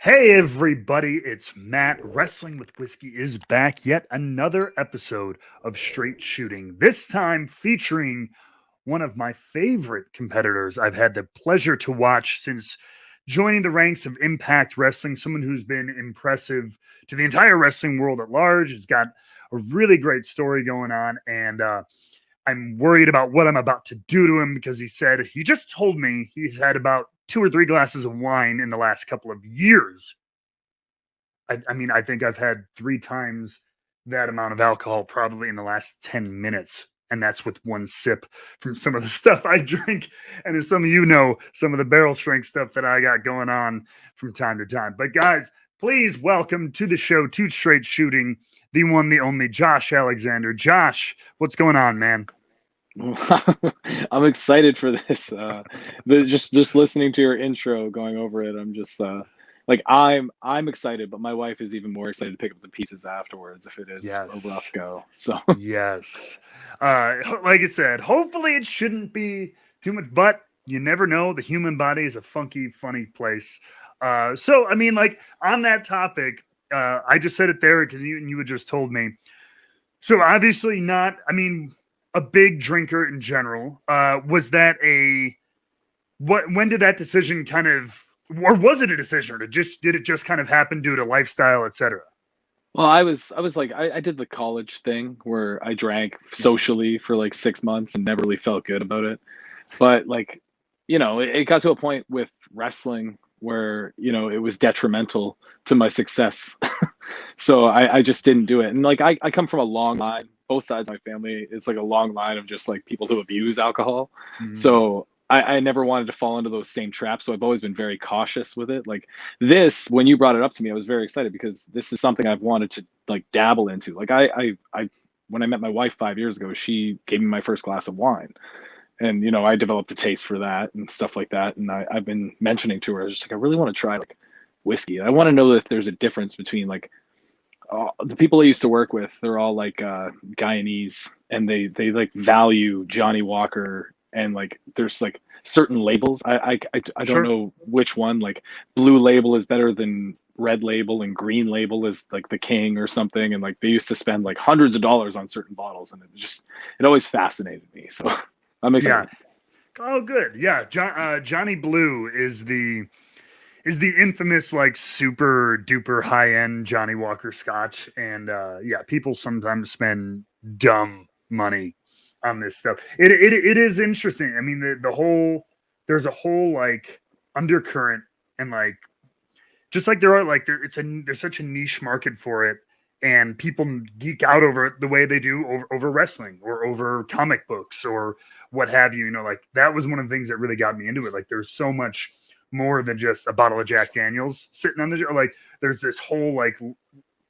Hey everybody, it's Matt. Wrestling with Whiskey is back. Yet another episode of Straight Shooting. This time featuring one of my favorite competitors I've had the pleasure to watch since joining the ranks of Impact Wrestling. Someone who's been impressive to the entire wrestling world at large. Has got a really great story going on, and I'm worried about what I'm about to do to him because he just told me he's had about 2 or 3 glasses of wine in the last couple of years. I mean, I think I've had 3 times that amount of alcohol probably in the last 10 minutes. And that's with one sip from some of the stuff I drink. And as some of you know, some of the barrel strength stuff that I got going on from time to time. But guys, please welcome to the show, to Straight Shooting, the one, the only Josh Alexander. Josh, what's going on, man? I'm excited for this. Just listening to your intro, going over it, I'm just I'm excited, but my wife is even more excited to pick up the pieces afterwards if it is a rough Yes. go. So Yes. Like I said, hopefully it shouldn't be too much, but you never know. The human body is a funky, funny place. So I mean, like on that topic, I just said it there because you had just told me. So obviously not. I mean, a big drinker in general. Was that a what? When did that decision kind of, or was it a decision, or did it just kind of happen due to lifestyle, etc.? well, I did the college thing where I drank socially for like 6 months and never really felt good about it. But it got to a point with wrestling where it was detrimental to my success. So I just didn't do it. And I come from a long line, both sides of my family. It's like a long line of just like people who abuse alcohol. Mm, So I never wanted to fall into those same traps. So I've always been very cautious with it. Like this, when you brought it up to me, I was very excited because this is something I've wanted to like dabble into. When I met my wife 5 years ago, she gave me my first glass of wine. And I developed a taste for that and stuff like that. And I've been mentioning to her, I was just like, I really want to try like whiskey. I want to know if there's a difference between like the people I used to work with, they're all like Guyanese, and they like value Johnny Walker, and like there's like certain labels. I don't sure. know which one. Like blue label is better than red label, and green label is like the king or something. And like they used to spend like hundreds of dollars on certain bottles, and it always fascinated me. So I'm Yeah. excited. Oh, good. Yeah. Johnny Blue is the infamous like super duper high end Johnny Walker Scotch, and yeah, people sometimes spend dumb money on this stuff. It is interesting. I mean, the whole there's a whole like undercurrent, and like just like there are like there's such a niche market for it, and people geek out over it the way they do over wrestling or over comic books or what have you. You know, like that was one of the things that really got me into it. Like there's so much more than just a bottle of Jack Daniels sitting on the, like there's this whole like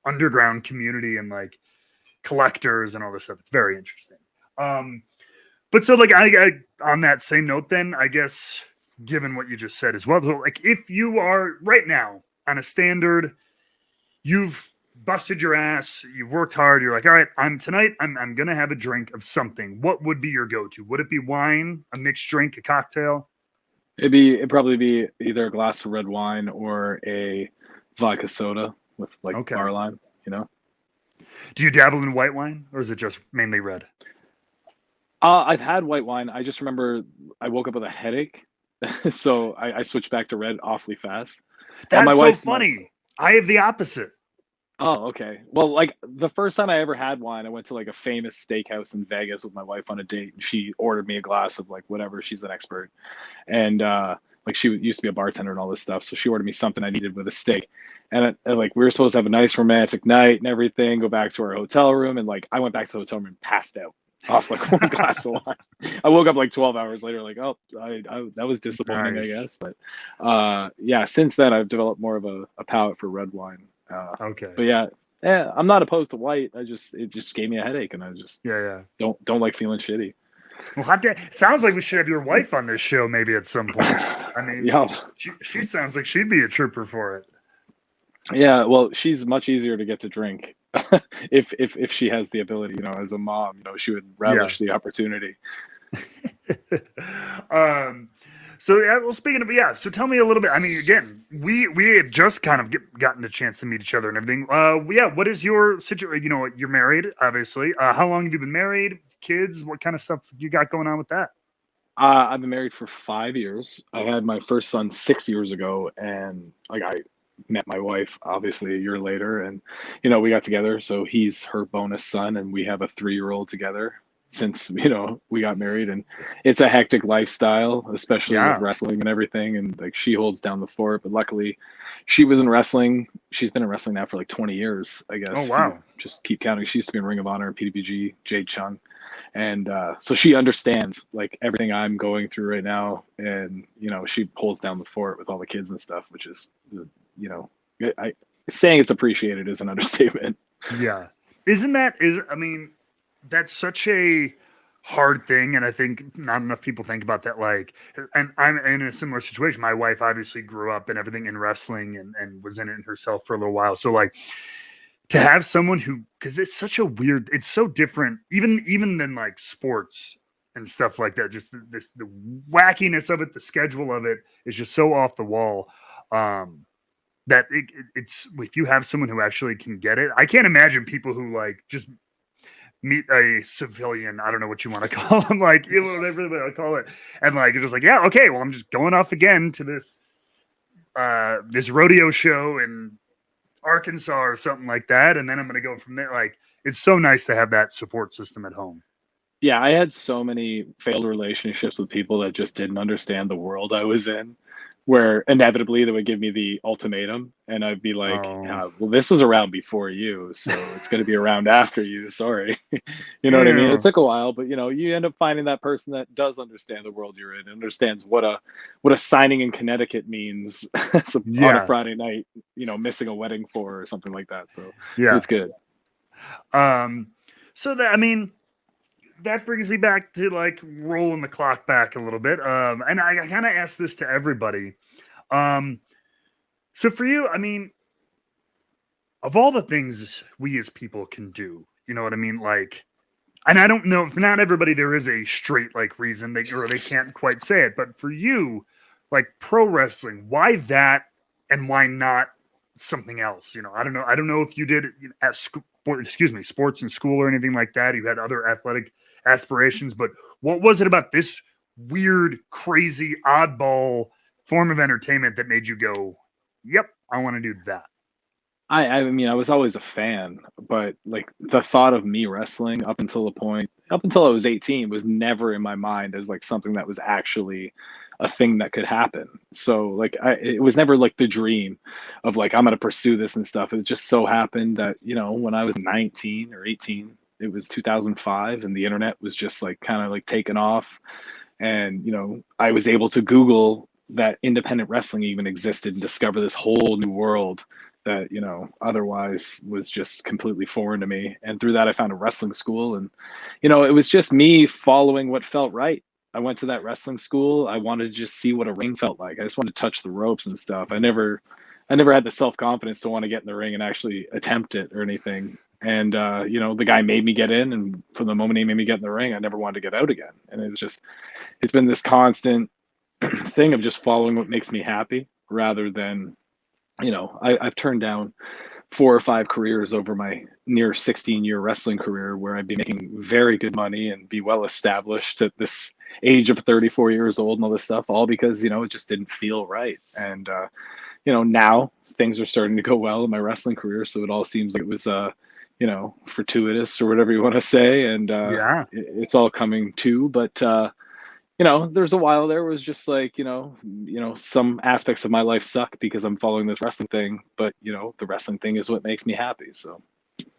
underground community and like collectors and all this stuff. It's very interesting. Um, but so like I on that same note, then I guess given what you just said as well, so like if you are right now on a standard, you've busted your ass, you've worked hard, you're like, all right, I'm gonna have a drink of something. What would be your go-to? Would it be wine, a mixed drink, a cocktail? It'd probably be either a glass of red wine or a vodka soda with like Okay. bar lime, you know. Do you dabble in white wine or is it just mainly red? I've had white wine. I just remember I woke up with a headache, so I switched back to red awfully fast. And That's so funny. I have the opposite. oh, okay. Well, like the first time I ever had wine, I went to like a famous steakhouse in Vegas with my wife on a date, and she ordered me a glass of like whatever. She's an expert, and like she used to be a bartender and all this stuff, so she ordered me something I needed with a steak. And like we were supposed to have a nice romantic night and everything, go back to our hotel room, and like I went back to the hotel room and passed out off like one glass of wine. I woke up like 12 hours later, like, oh, that was disappointing, I Nice. guess. But yeah, since then I've developed more of a palate for red wine. Okay. But yeah, I'm not opposed to white. It just gave me a headache, and I just Yeah, yeah. don't like feeling shitty. Well, hot damn. Sounds like we should have your wife on this show maybe at some point. I mean, Yeah, she sounds like she'd be a trooper for it. yeah. Well, she's much easier to get to drink if she has the ability. As a mom, she would Yeah. relish the opportunity. um, So yeah, well, speaking of yeah, so tell me a little bit. I mean, again, we had just kind of gotten a chance to meet each other and everything. Yeah, what is your situation? You know, you're married, obviously. How long have you been married? Kids? What kind of stuff you got going on with that? I've been married for 5 years. I had my first son 6 years ago, and like I met my wife obviously a year later, and we got together. So he's her bonus son, and we have a 3-year-old together since we got married. And it's a hectic lifestyle, especially with Yeah. wrestling and everything. And like she holds down the fort, but luckily, she was in wrestling. She's been in wrestling now for like 20 years, I Oh guess, if you wow. just keep counting. She used to be in Ring of Honor, PWG, Jade Chung, and so she understands like everything I'm going through right now, and she pulls down the fort with all the kids and stuff, which is you know I saying it's appreciated is an understatement. Yeah. Isn't that is I mean, that's such a hard thing, and I think not enough people think about that. Like, and I'm in a similar situation. My wife obviously grew up and everything in wrestling and was in it herself for a little while. So like to have someone who because it's such a weird, it's so different, even than like sports and stuff like that. Just the wackiness of it, the schedule of it is just so off the wall. Um, that it's if you have someone who actually can get it, I can't imagine people who like just meet a civilian. I don't know what you want to call them, like whatever they call it, and like you're just like, yeah, okay, well, I'm just going off again to this rodeo show in Arkansas or something like that, and then I'm going to go from there. Like it's so nice to have that support system at home. Yeah, I had so many failed relationships with people that just didn't understand the world I was in, where inevitably they would give me the ultimatum, and I'd be like, Oh, well, this was around before you, so it's going to be around after you. Sorry. You know what I mean? It ew. took a while, but you end up finding that person that does understand the world you're in, understands what a signing in Connecticut means on a Yeah, Friday night, missing a wedding for or something like that. So yeah. it's good. Um, so that I mean, that brings me back to like rolling the clock back a little bit. And I kind of ask this to everybody. Um, so for you, I mean, of all the things we as people can do, you know what I mean? Like, and I don't know, for not everybody, there is a straight like reason or they can't quite say it, but for you, like pro wrestling, why that and why not something else? You know, I don't know. I don't know if you did it at school, excuse me, sports in school or anything like that. You had other athletic aspirations, but what was it about this weird, crazy, oddball form of entertainment that made you go, yep, I want to do that? I mean, I was always a fan, but like the thought of me wrestling up until I was 18 was never in my mind as like something that was actually a thing that could happen. So like it was never like the dream of like I'm gonna pursue this and stuff. It just so happened that, when I was 19 or 18, it was 2005 and the internet was just like kind of like taken off, and I was able to Google that independent wrestling even existed and discover this whole new world that otherwise was just completely foreign to me. And through that I found a wrestling school, and it was just me following what felt right. I went to that wrestling school. I wanted to just see what a ring felt like. I just wanted to touch the ropes and stuff. I never had the self-confidence to want to get in the ring and actually attempt it or anything. And the guy made me get in, and from the moment he made me get in the ring, I never wanted to get out again. And it's been this constant thing of just following what makes me happy rather than, I've turned down 4 or 5 careers over my near 16-year wrestling career where I'd be making very good money and be well established at this age of 34 years old and all this stuff, all because, it just didn't feel right. And, now things are starting to go well in my wrestling career. So it all seems like it was, fortuitous or whatever you want to say. And Yeah. it's all coming to, but, there's a while there was just like, some aspects of my life suck because I'm following this wrestling thing, but the wrestling thing is what makes me happy. So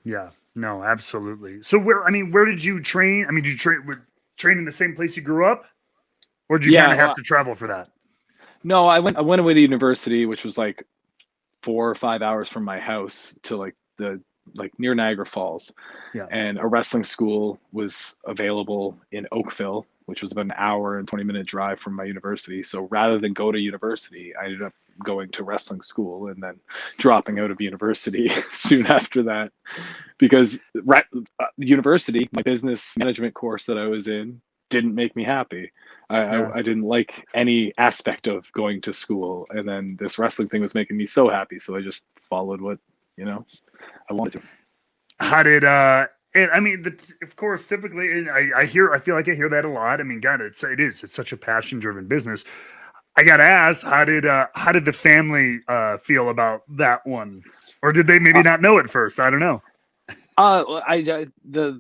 Yeah, no, absolutely. So where, I mean, where did you train? I mean, did you train in the same place you grew up, or did you kind yeah, of have to travel for that? no, I went away to university, which was like 4 or 5 hours from my house to like the like near Niagara Falls, Yeah, and a wrestling school was available in Oakville, which was about an hour and 20-minute drive from my university. So rather than go to university, I ended up going to wrestling school and then dropping out of university soon after that because university, my business management course that I was in, didn't make me happy. Yeah. I didn't like any aspect of going to school, and then this wrestling thing was making me so happy. So I just followed what I wanted to. How did and I mean, of course, typically, and I feel like I hear that a lot. I mean, God, it's such a passion driven business. I got to ask, how did the family feel about that one, or did they maybe Uh, not know at first? I don't know. the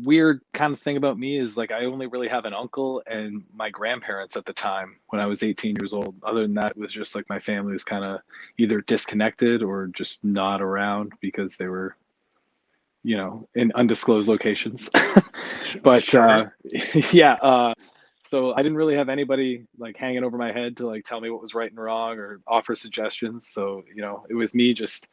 weird kind of thing about me is like I only really have an uncle and my grandparents at the time when I was 18 years old. Other than that, it was just like my family was kind of either disconnected or just not around because they were, in undisclosed locations. But Sure. yeah, so I didn't really have anybody like hanging over my head to like tell me what was right and wrong or offer suggestions. So, it was me just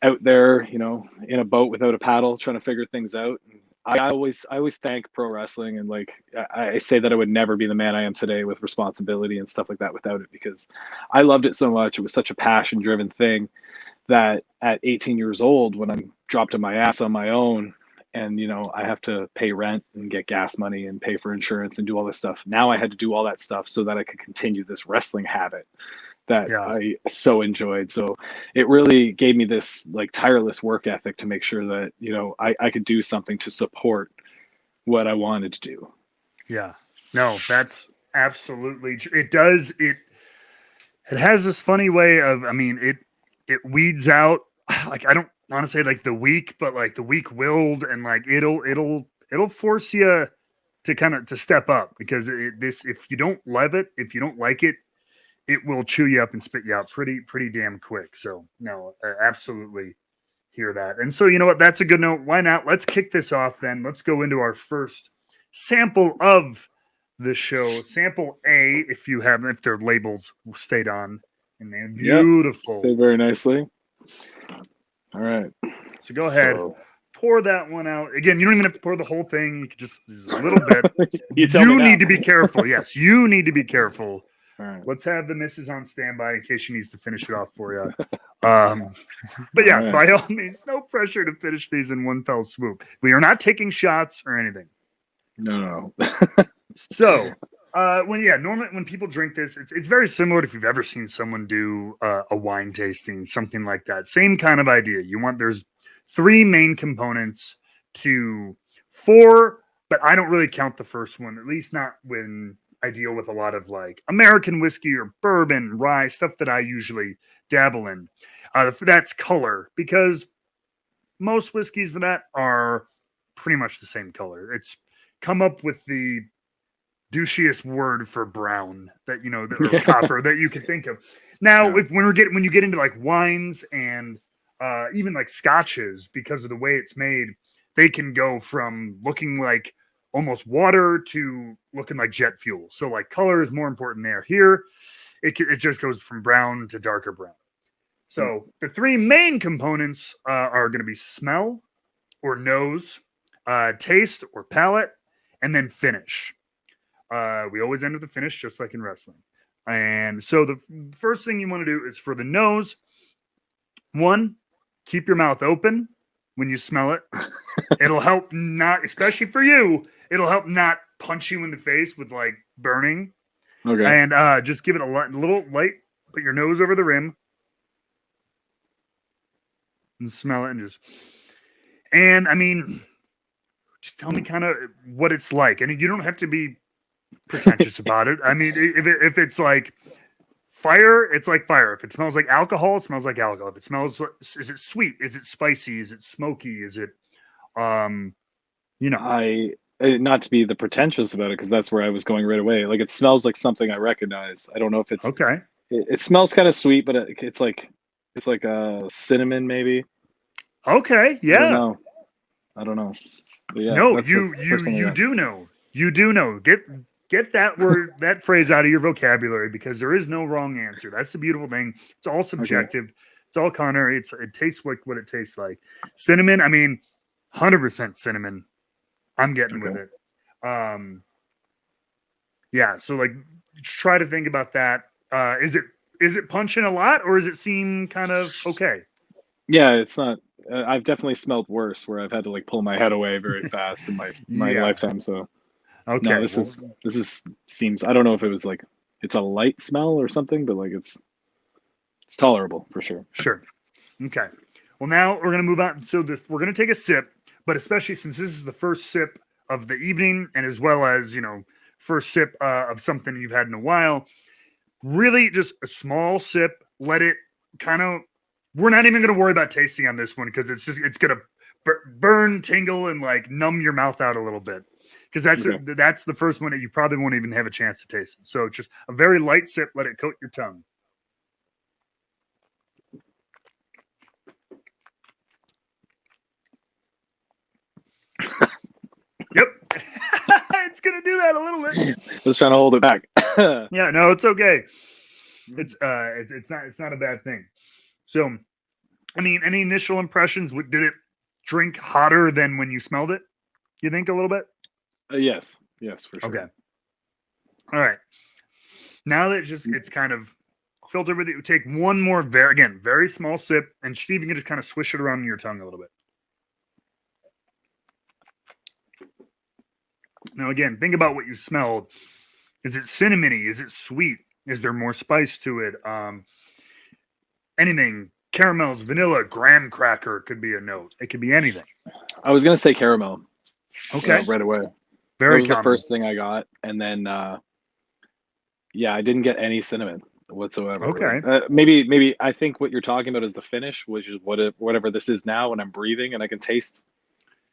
out there, in a boat without a paddle, trying to figure things out. And I always thank pro wrestling, and like I say that I would never be the man I am today with responsibility and stuff like that without it, because I loved it so much. It was such a passion driven thing that at 18 years old, when I'm dropped on my ass on my own, and I have to pay rent and get gas money and pay for insurance and do all this stuff. Now I had to do all that stuff so that I could continue this wrestling habit that Yeah. I so enjoyed. So it really gave me this like tireless work ethic to make sure that, I could do something to support what I wanted to do. Yeah. No, that's absolutely true. It does. It has this funny way of, I mean, it weeds out, like, I don't want to say like the weak, but like the weak willed, and like it'll force you to kind of to step up, because this, if you don't love it, if you don't like it, it will chew you up and spit you out pretty damn quick. So no, I absolutely hear that. And so, you know what? That's a good note. Why not? Let's kick this off then. Let's go into our first sample of the show. Sample A, if you have, if their labels stayed on, and they're Yep. beautiful. Say very nicely. All right. So go ahead, So pour that one out. Again, you don't even have to pour the whole thing. You could just a little bit. you tell me You now. need to be careful. Yes, you need to be careful. All right. Let's have the missus on standby in case she needs to finish it off for you. But yeah, All right. by all means, no pressure to finish these in one fell swoop. We are not taking shots or anything. No. So, normally when people drink this, it's very similar to if you've ever seen someone do a wine tasting, something like that. Same kind of idea. There's three main components to four, but I don't really count the first one, at least not when I deal with a lot of like American whiskey or bourbon, rye, stuff that I usually dabble in. That's color, because most whiskeys for that are pretty much the same color. It's come up with the douchiest word for brown that or copper that you can think of. Now, Yeah. when you get into like wines and even like scotches, because of the way it's made, they can go from looking like almost water to looking like jet fuel. So like color is more important there. Here, it just goes from brown to darker brown. So the three main components are going to be smell or nose, taste or palate, and then finish. We always end with the finish, just like in wrestling. And so the first thing you want to do is for the nose, one, keep your mouth open when you smell it. It'll help not, especially for you, it'll help not punch you in the face with like burning. Okay. And just give it a little light, put your nose over the rim and smell it, and I mean, just tell me kind of what it's like. And you don't have to be pretentious about it. I mean, if it's like fire, it's like fire. If it smells like alcohol, it smells like alcohol. If it smells, is it sweet? Is it spicy? Is it smoky? Is it, I not to be the pretentious about it, because that's where I was going right away. Like it smells like something I recognize. I don't know if it's okay. it smells kind of sweet, but it's like a cinnamon maybe. Okay. I don't Yeah. know. I don't know. But yeah, No, that's you the first thing I you got. do know. You do know. Get that word, that phrase out of your vocabulary, because there is no wrong answer. That's the beautiful thing. It's all Okay. subjective. It's all culinary. It tastes like what it tastes like. Cinnamon, I mean, 100% cinnamon. I'm getting with Okay. it. Yeah, so like try to think about that. Is it punching a lot, or does it seem kind of okay? Yeah, it's not. I've definitely smelled worse, where I've had to like pull my head away very fast in my Yeah. lifetime. So No, Okay, well, this is seems. I don't know if it was like it's a light smell or something, but like it's tolerable for sure. sure. Okay. Well, now we're gonna move on. So we're gonna take a sip, but especially since this is the first sip of the evening, and as well as first sip of something you've had in a while. Really, just a small sip. Let it kind of. We're not even gonna worry about tasting on this one because it's gonna burn, tingle, and like numb your mouth out a little bit. Because Okay. that's the first one that you probably won't even have a chance to taste. So just a very light sip. Let it coat your tongue. Yep. It's gonna do that a little bit. Just trying to hold it back. Yeah, no, it's okay. It's not a bad thing. So, I mean, any initial impressions? Did it drink hotter than when you smelled it? You think a little bit? Yes, yes, for sure. Okay. All right. Now that it's kind of filtered with it, you take one more very small sip, and see if you can just kind of swish it around in your tongue a little bit. Now, again, think about what you smelled. Is it cinnamony? Is it sweet? Is there more spice to it? Anything, caramels, vanilla, graham cracker could be a note. It could be anything. I was gonna say caramel. Okay. Right away. Very That was common. the first thing I got, and then yeah, I didn't get any cinnamon whatsoever. Okay. Really. Maybe I think what you're talking about is the finish, which is whatever this is now when I'm breathing and I can taste.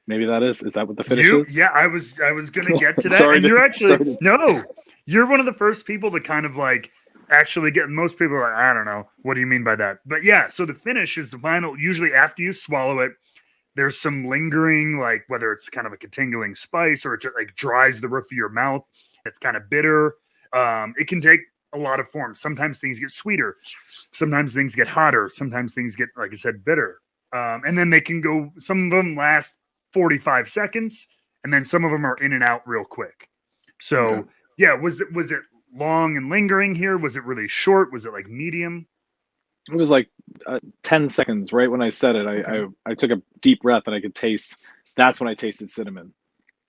Maybe that is. Is that what the finish is? Yeah, I was gonna get to that. Sorry And to- you're actually sorry to- no, you're one of the first people to kind of like actually get. Most people are like, I don't know, what do you mean by that? But yeah, so the finish is the final. Usually after you swallow it, there's some lingering, like whether it's kind of like a tingling spice or it just like dries the roof of your mouth. It's kind of bitter. It can take a lot of forms. Sometimes things get sweeter. Sometimes things get hotter. Sometimes things get, like I said, bitter. And then they can go. Some of them last 45 seconds, and then some of them are in and out real quick. So Okay. yeah, was it long and lingering here? Was it really short? Was it like medium? It was like 10 seconds right when I said it. I took a deep breath and I could taste. That's when I tasted cinnamon.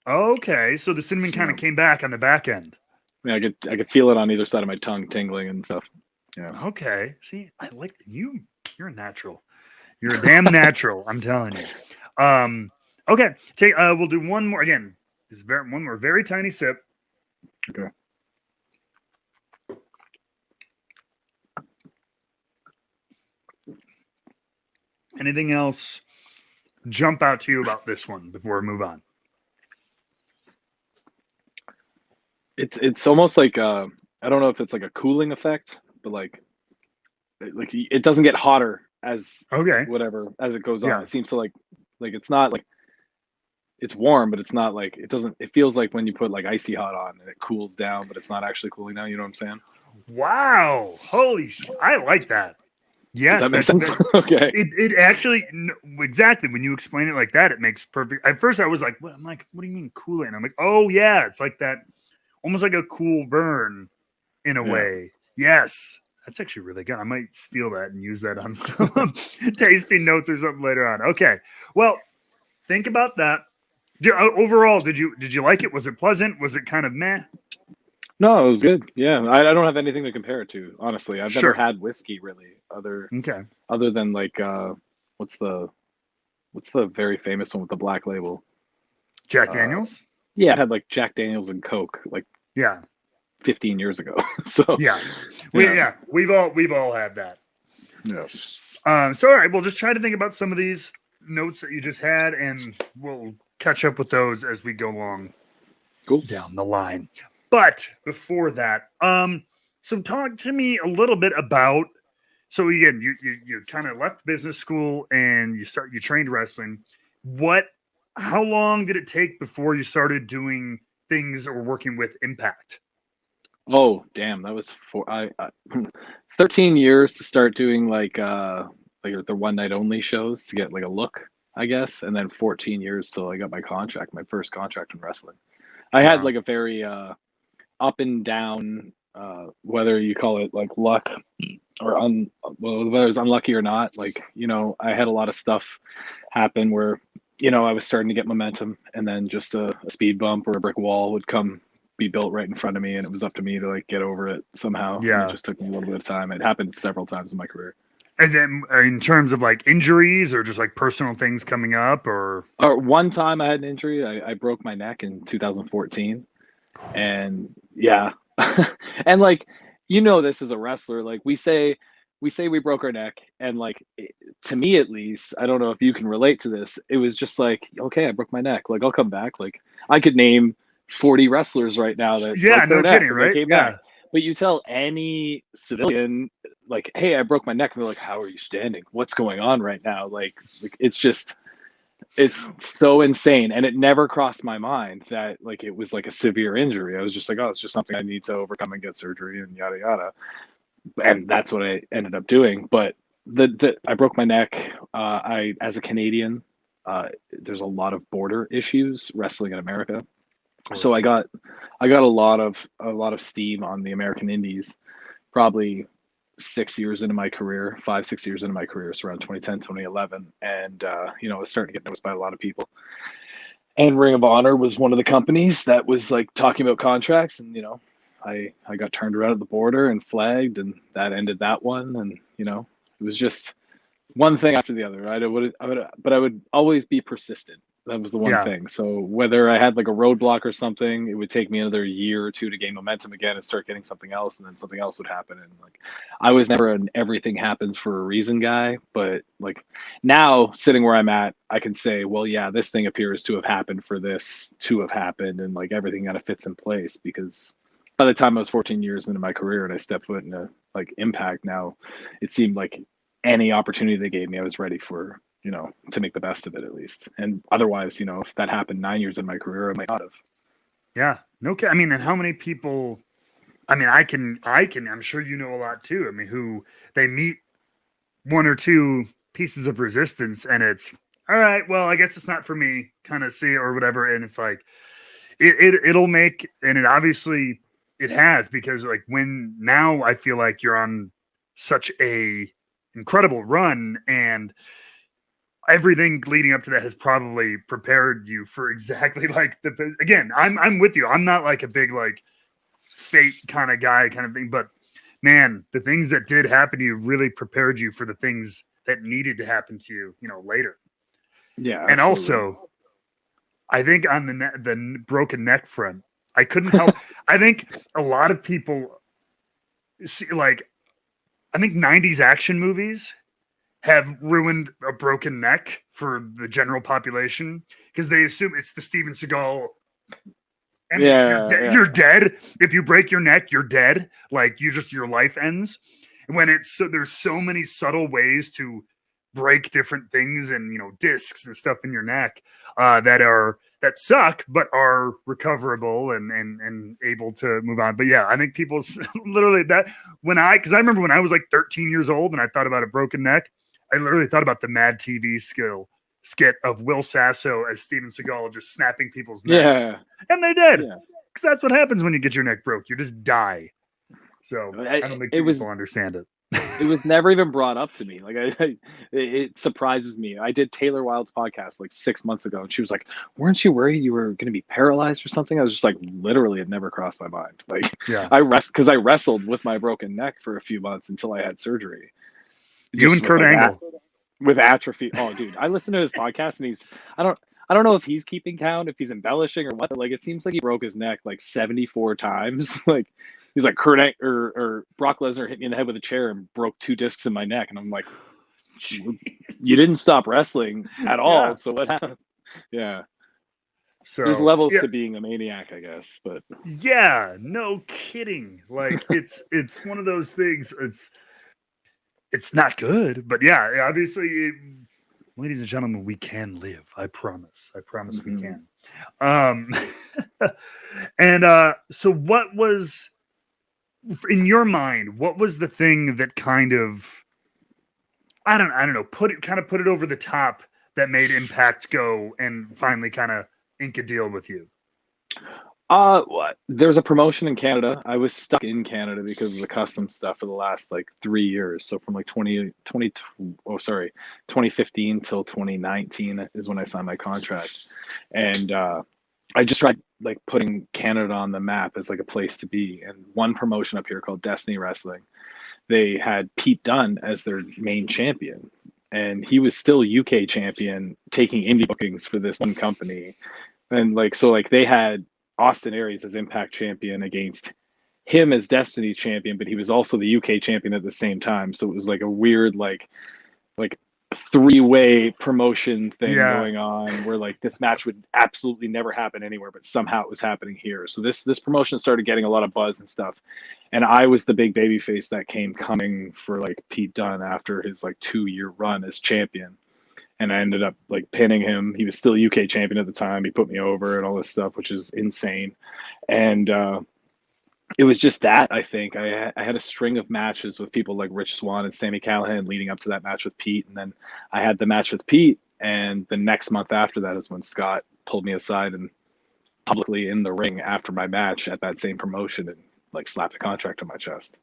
Okay, so the cinnamon kind of Yeah. came back on the back end. I mean, I could feel it on either side of my tongue tingling and stuff. Yeah. Okay, see, I like you. You're a natural. You're a damn natural. I'm telling you. Okay, we'll do one more again. One more very tiny sip. Okay. Anything else jump out to you about this one before we move on? It's almost like I don't know if it's like a cooling effect, but like it doesn't get hotter as Okay. whatever as it goes on. Yeah. It seems to like it's not like it's warm, but it's not like it doesn't. It feels like when you put like icy hot on and it cools down, but it's not actually cooling down. You know what I'm saying? Wow. Holy I like that. Yes. Does that make sense? Okay. It actually exactly when you explain it like that, it makes perfect. At first, I was like, "What?" I'm like, "What do you mean cooling?" I'm like, "Oh yeah, it's like that, almost like a cool burn in a way." Yes, that's actually really good. I might steal that and use that on some tasting notes or something later on. Okay, well, think about that. Overall, did you like it? Was it pleasant? Was it kind of meh? No, it was good. Yeah, I don't have anything to compare it to. Honestly, I've Sure. never had whiskey really Okay. other than like what's the very famous one with the black label? Jack Daniels? Yeah, I had like Jack Daniels and Coke like Yeah. 15 years ago. So Yeah. We've all had that. Yeah. So all right, we'll just try to think about some of these notes that you just had, and we'll catch up with those as we go along down the line. But before that, so talk to me a little bit about. So again, you kind of left business school and you trained wrestling. How long did it take before you started doing things or working with Impact? Oh, damn, that was 13 years to start doing like the one night only shows to get like a look, I guess, and then 14 years till I got my first contract in wrestling. I had Wow. like a very up and down, whether you call it like luck or whether it's unlucky or not. Like, I had a lot of stuff happen where I was starting to get momentum, and then just a speed bump or a brick wall would come be built right in front of me, and it was up to me to like get over it somehow. And it Yeah. just took me a little bit of time. It happened several times in my career. And then in terms of like injuries or just like personal things coming up or One time I had an injury. I broke my neck in 2014, and yeah, and like this as a wrestler, like we say we broke our neck, and like to me at least, I don't know if you can relate to this. It was just like, okay, I broke my neck. Like I'll come back. Like I could name 40 wrestlers right now that yeah, broke their no neck kidding, and they right? came back. Yeah. But you tell any civilian, like, hey, I broke my neck, and they're like, how are you standing? What's going on right now? Like it's so insane, and it never crossed my mind that like it was like a severe injury. I was just like, oh, it's just something I need to overcome and get surgery and yada yada, and that's what I ended up doing. But the I broke my neck. I as a Canadian, there's a lot of border issues wrestling in America, Of so course. I got a lot of steam on the American Indies, probably 6 years into my career, 5 6 years into my career, so around 2010 2011, and I was starting to get noticed by a lot of people. And Ring of Honor was one of the companies that was like talking about contracts, and I got turned around at the border and flagged, and that ended that one. And it was just one thing after the other. But I would always be persistent. That was the one Yeah. thing. So whether I had like a roadblock or something, it would take me another year or two to gain momentum again and start getting something else, and then something else would happen. And like, I was never an everything happens for a reason guy, but like now sitting where I'm at, I can say, well, yeah, this thing appears to have happened for this to have happened, and like everything kind of fits in place because by the time I was 14 years into my career and I stepped foot into like Impact now, it seemed like any opportunity they gave me, I was ready for, to make the best of it at least. And otherwise, if that happened 9 years in my career, I might not have. Yeah. No I mean, and how many people I mean, I can I'm sure you know a lot too. I mean, who they meet one or two pieces of resistance and it's all right, well, I guess it's not for me, kind of see it or whatever. And it's like it'll make, and it obviously it has, because like when now I feel like you're on such a incredible run, and everything leading up to that has probably prepared you for exactly like the again, I'm with you. I'm not like a big like fate kind of guy kind of thing, but man, the things that did happen to you really prepared you for the things that needed to happen to you, later. Yeah, And absolutely. also, I think on the broken neck front, I couldn't help. I think a lot of people see, like, I think 90s action movies have ruined a broken neck for the general population because they assume it's the Steven Seagal ending. You're Yeah, dead. yeah, You're dead. If you break your neck, you're dead. Like your life ends. And when it's so, there's so many subtle ways to break different things and discs and stuff in your neck that suck but are recoverable and able to move on. But yeah, I think people literally that because I remember when I was like 13 years old and I thought about a broken neck, I literally thought about the Mad TV skit of Will Sasso as Steven Seagal just snapping people's necks. yeah, And they did. yeah. Because that's what happens when you get your neck broke. You just die. So I don't think It people was understand it. it was never even brought up to me. Like it surprises me. I did Taylor Wilde's podcast like 6 months ago, and she was like, "Weren't you worried you were going to be paralyzed or something?" I was just like, literally, it never crossed my mind. Like Yeah. because I wrestled with my broken neck for a few months until I had surgery, You just and with Kurt like Angle. with atrophy. Oh, dude, I listened to his podcast, and I don't. I don't know if he's keeping count, if he's embellishing or what. But like, it seems like he broke his neck like 74 times. Like, he's like or Brock Lesnar hit me in the head with a chair and broke 2 discs in my neck, and I'm like, you didn't stop wrestling at all. Yeah. So what happened? Yeah, there's So levels yeah. to being a maniac, I guess. But Yeah, no kidding. Like it's one of those things. It's not good, but yeah, obviously, ladies and gentlemen, we can live. I promise. I promise we mhm. can. Um, and so, what was in your mind? What was the thing that kind of I don't know, put it over the top that made Impact go and finally kind of ink a deal with you? There's a promotion in Canada. I was stuck in Canada because of the custom stuff for the last like 3 years. So from like 2015 till 2019 is when I signed my contract. And I just tried like putting Canada on the map as like a place to be. And one promotion up here called Destiny Wrestling, they had Pete Dunne as their main champion. And he was still UK champion, taking indie bookings for this one company. And like so like they had Austin Aries as Impact champion against him as Destiny champion, but he was also the UK champion at the same time. So it was like a weird like three-way promotion thing Yeah. going on where like this match would absolutely never happen anywhere, but somehow it was happening here. So this promotion started getting a lot of buzz and stuff. And I was the big baby face that came coming for like Pete Dunne after his like 2 year run as champion. And I ended up like pinning him. He was still UK champion at the time. He put me over and all this stuff, which is insane. And it was just that I think I had a string of matches with people like Rich Swann and Sammy Callahan leading up to that match with Pete, and then I had the match with Pete, and the next month after that is when Scott pulled me aside and publicly in the ring after my match at that same promotion and like slapped a contract on my chest.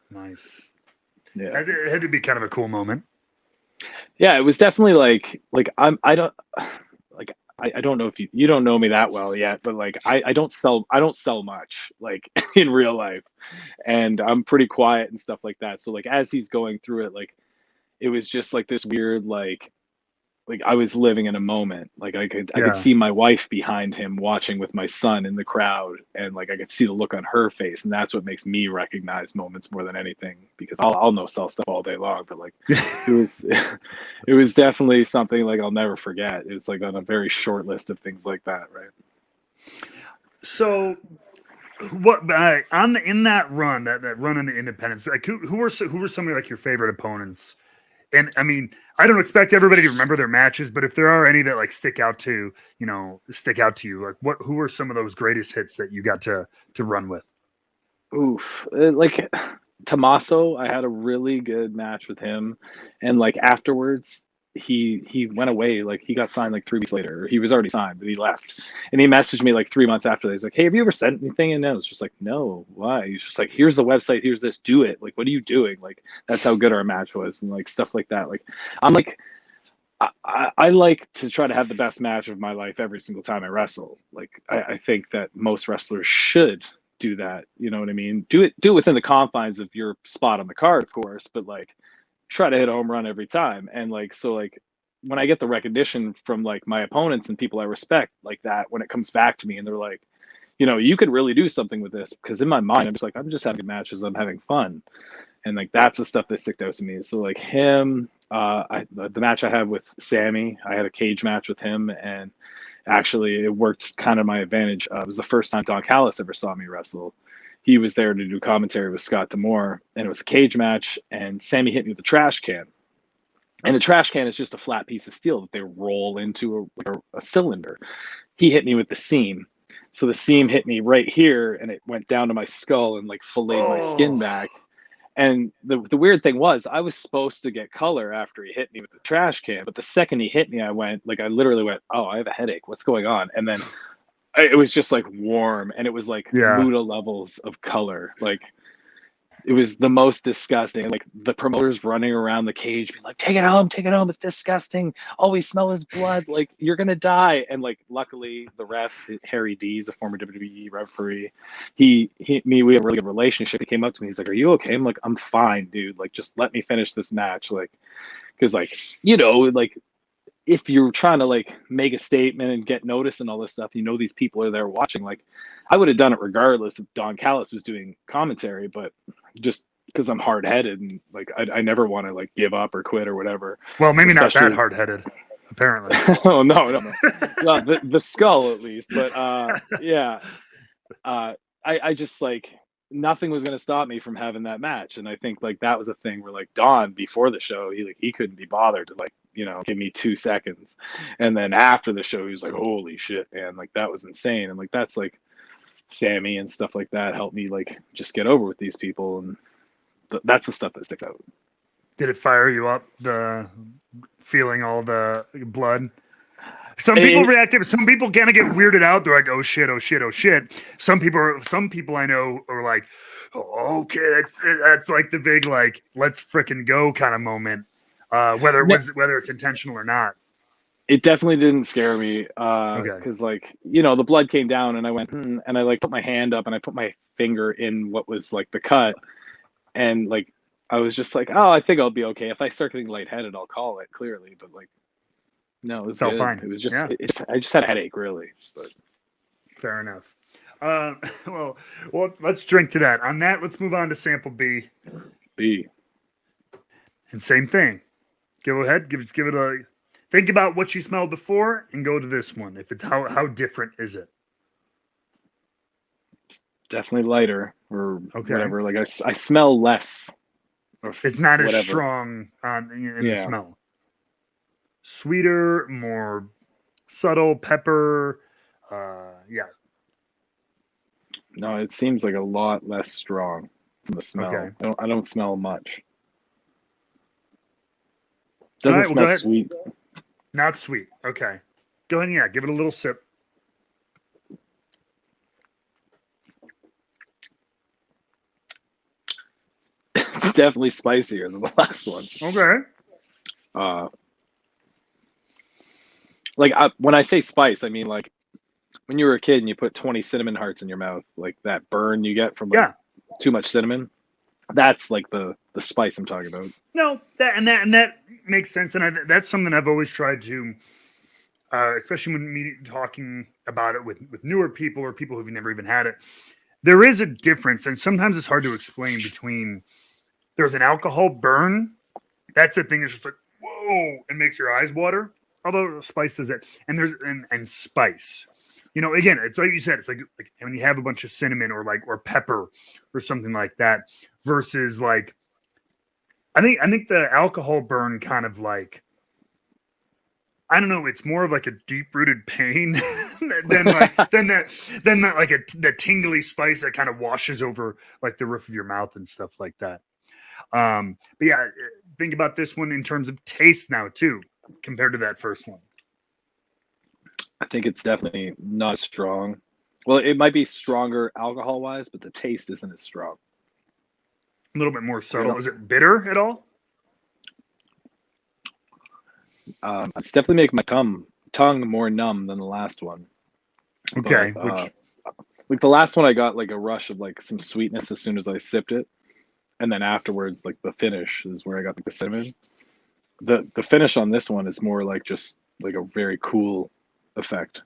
Nice. Yeah, It had to be kind of a cool moment. yeah, it was definitely like I don't like I don't know if you don't know me that well yet, but like I don't sell much like in real life, and I'm pretty quiet and stuff like that. So like as he's going through it, like it was just like this weird like I was living in a moment. Like I could Yeah. see my wife behind him watching with my son in the crowd, and like I could see the look on her face, and that's what makes me recognize moments more than anything. Because I'll no sell stuff all day long, but like it was it was definitely something like I'll never forget. It was like on a very short list of things like that, right? So what on the in that run that run in the independents, like who were some of like your favorite opponents? And I mean, I don't expect everybody to remember their matches, but if there are any that like stick out to you, like who are some of those greatest hits that you got to run with? Oof, like Tommaso, I had a really good match with him, and like afterwards, he went away. Like he got signed like 3 weeks later. Or he was already signed, but he left, and he messaged me like 3 months after that. He's like, "Hey, have you ever sent anything?" And I was just like, "No, why?" He's just like, "Here's the website. Here's this. Do it. Like, what are you doing?" Like that's how good our match was, and like stuff like that. Like I'm like. I like to try to have the best match of my life every single time I wrestle. Like I think that most wrestlers should do that. You know what I mean? Do it within the confines of your spot on the card, of course, but like try to hit a home run every time. And like so like when I get the recognition from like my opponents and people I respect like that, when it comes back to me and they're like, you could really do something with this, because in my mind I'm just like, I'm just having matches, I'm having fun, and like that's the stuff that sticks out to me. So like him, the match I had with Sammy, I had a cage match with him, and actually it worked kind of my advantage. It was the first time Don Callis ever saw me wrestle. He was there to do commentary with Scott Demore, and it was a cage match. And Sammy hit me with a trash can, and the trash can is just a flat piece of steel that they roll into a cylinder. He hit me with the seam. So the seam hit me right here, and it went down to my skull and like filleted my skin Oh, back. And the weird thing was, I was supposed to get color after he hit me with the trash can, but the second he hit me, I literally went, "Oh, I have a headache. What's going on?" And then it was just like warm, and it was like yeah. Muda levels of color. Like it was the most disgusting. Like the promoters running around the cage, being like, take it home. It's disgusting. All we smell is blood. Like you're gonna die." And like, luckily, the ref Harry D is a former WWE referee. He hit me. We have a really good relationship. He came up to me. He's like, "Are you okay?" I'm like, "I'm fine, dude. Like, just let me finish this match." Like, because like like if you're trying to like make a statement and get noticed and all this stuff, these people are there watching. Like, I would have done it regardless if Don Callis was doing commentary, but just because I'm hard headed and like I never want to like give up or quit or whatever. Well, maybe not that Especially, hard headed, apparently. oh no. Well, the skull at least, but yeah, I just like nothing was going to stop me from having that match. And I think like that was a thing where like Don before the show, he couldn't be bothered to like, give me 2 seconds. And then after the show, he was like, "Holy shit, man. Like that was insane." And like, that's like Sammy and stuff like that helped me like just get over with these people. And that's the stuff that sticks out. Did it fire you up? The feeling all the blood. Some people react. Some people kind of get weirded out. They're like, "Oh shit! Oh shit! Oh shit!" Some people I know are like, oh, "Okay, that's like the big like let's fricking go kind of moment." Whether it's intentional or not. It definitely didn't scare me Okay, because like the blood came down and I went and I like put my hand up and I put my finger in what was like the cut and like I was just like, oh, I think I'll be okay. If I start getting lightheaded, I'll call it clearly. But like, no, it was felt good. fine. It was just Yeah, I just had a headache really. But fair enough. Uh, well, let's drink to that. On that, let's move on to sample B. B. And same thing. Go ahead, give it a think about what you smelled before, and go to this one. If it's how different is it? Definitely lighter or Okay, whatever. Like I smell less or it's not as whatever. strong in the Yeah. smell. Sweeter, more subtle pepper. Yeah. No, it seems like a lot less strong from the Okay. smell. I don't smell much. All Doesn't right. Well, go smell ahead. sweet. Not sweet. Okay. Go ahead. And, yeah. Give it a little sip. It's definitely spicier than the last one. Okay. Uh, like when I say spice, I mean like when you were a kid and you put 20 cinnamon hearts in your mouth, like that burn you get from like Yeah. too much cinnamon. That's like the spice I'm talking about. No. That makes sense, and that's something I've always tried to. Especially when me talking about it with newer people or people who've never even had it, there is a difference, and sometimes it's hard to explain between. There's an alcohol burn. That's the thing that's just like whoa, and makes your eyes water. Although spice does it, and there's and spice. Again, it's like you said, it's like when you have a bunch of cinnamon or pepper or something like that, versus like I think the alcohol burn kind of like I don't know. It's more of like a deep rooted pain than that like the tingly spice that kind of washes over like the roof of your mouth and stuff like that. But yeah, think about this one in terms of taste now too, compared to that first one. I think it's definitely not as strong. Well, it might be stronger alcohol wise, but the taste isn't as strong. A little bit more Like I subtle. don't. Is it bitter at all? It's definitely making my tongue more numb than the last one. Okay, But which like the last one, I got like a rush of like some sweetness as soon as I sipped it, and then afterwards, like the finish is where I got like the cinnamon. The finish on this one is more like just like a very cool effect.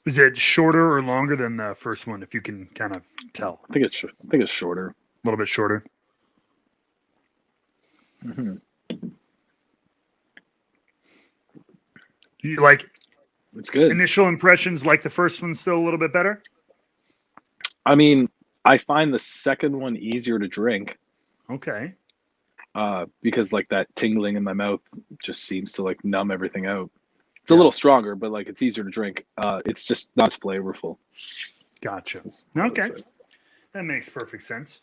is it shorter or longer than the first one? If you can kind of tell, I think it's shorter. a little bit shorter. Mm-hmm. You like It's good. initial impressions, like the first one, still a little bit better. I mean, I find the second one easier to drink Okay. because like that tingling in my mouth just seems to like numb everything out. It's a Yeah. little stronger, but like it's easier to drink. It's just not as flavorful. Gotcha. Is what I would Okay. say. That makes perfect sense.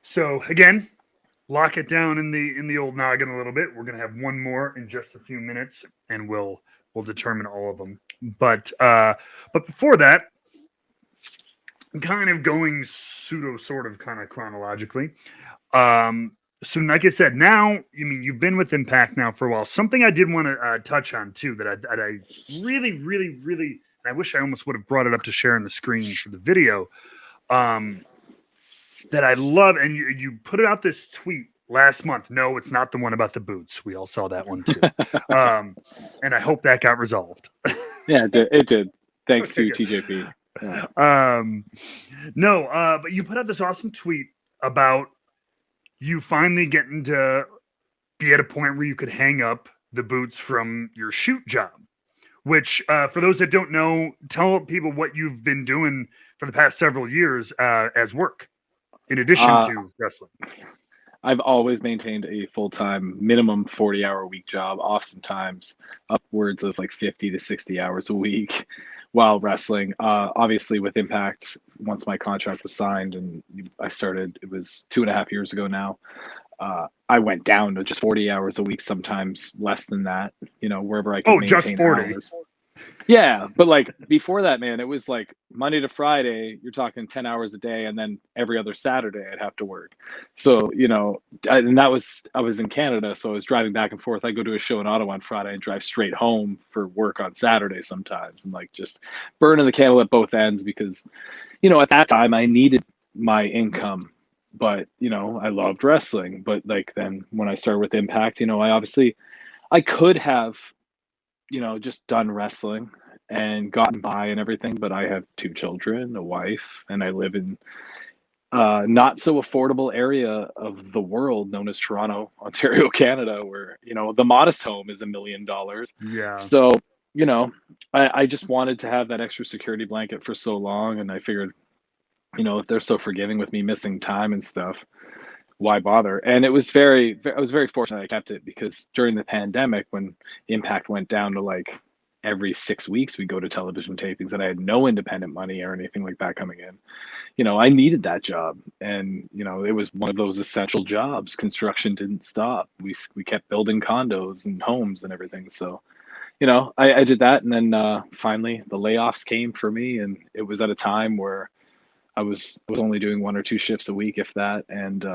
So again, lock it down in the old noggin a little bit. We're gonna have one more in just a few minutes, and we'll determine all of them. But before that, kind of going pseudo sort of kind of chronologically. So like I said, now you've been with Impact now for a while. Something I did want to touch on too that I really, really, really, and I wish I almost would have brought it up to share on the screen for the video. That I love, and you put it out this tweet last month. No, it's not the one about the boots. We all saw that one too. And I hope that got resolved. Yeah, it did. Thanks Okay, to good. TJP. Yeah. No, but you put out this awesome tweet about you finally getting to be at a point where you could hang up the boots from your shoot job. Which, for those that don't know, tell people what you've been doing for the past several years as work, in addition Uh, to wrestling. I've always maintained a full-time minimum 40-hour week job, oftentimes upwards of like 50 to 60 hours a week while wrestling. Obviously with Impact, once my contract was signed and I started, it was 2.5 years ago now. I went down to just 40 hours a week, sometimes less than that, wherever I could Oh, just maintain 40. hours. Yeah, but like before that, man, it was like Monday to Friday, you're talking 10 hours a day, and then every other Saturday I'd have to work. So, and I was in Canada, so I was driving back and forth. I go to a show in Ottawa on Friday and drive straight home for work on Saturday sometimes, and like just burning the candle at both ends because, at that time I needed my income. But, I loved wrestling. But like then when I started with Impact, I could have just done wrestling and gotten by and everything. But I have two children, a wife, and I live in not so affordable area of the world known as Toronto, Ontario, Canada, where the modest home is $1 million. Yeah. So I just wanted to have that extra security blanket for so long, and I figured if they're so forgiving with me missing time and stuff, why bother? And I was very fortunate I kept it because during the pandemic, when Impact went down to like every 6 weeks, we go to television tapings, and I had no independent money or anything like that coming in. I needed that job, and it was one of those essential jobs. Construction didn't stop. We kept building condos and homes and everything. So, I did that, and then finally the layoffs came for me, and it was at a time where I was only doing one or two shifts a week, if that, and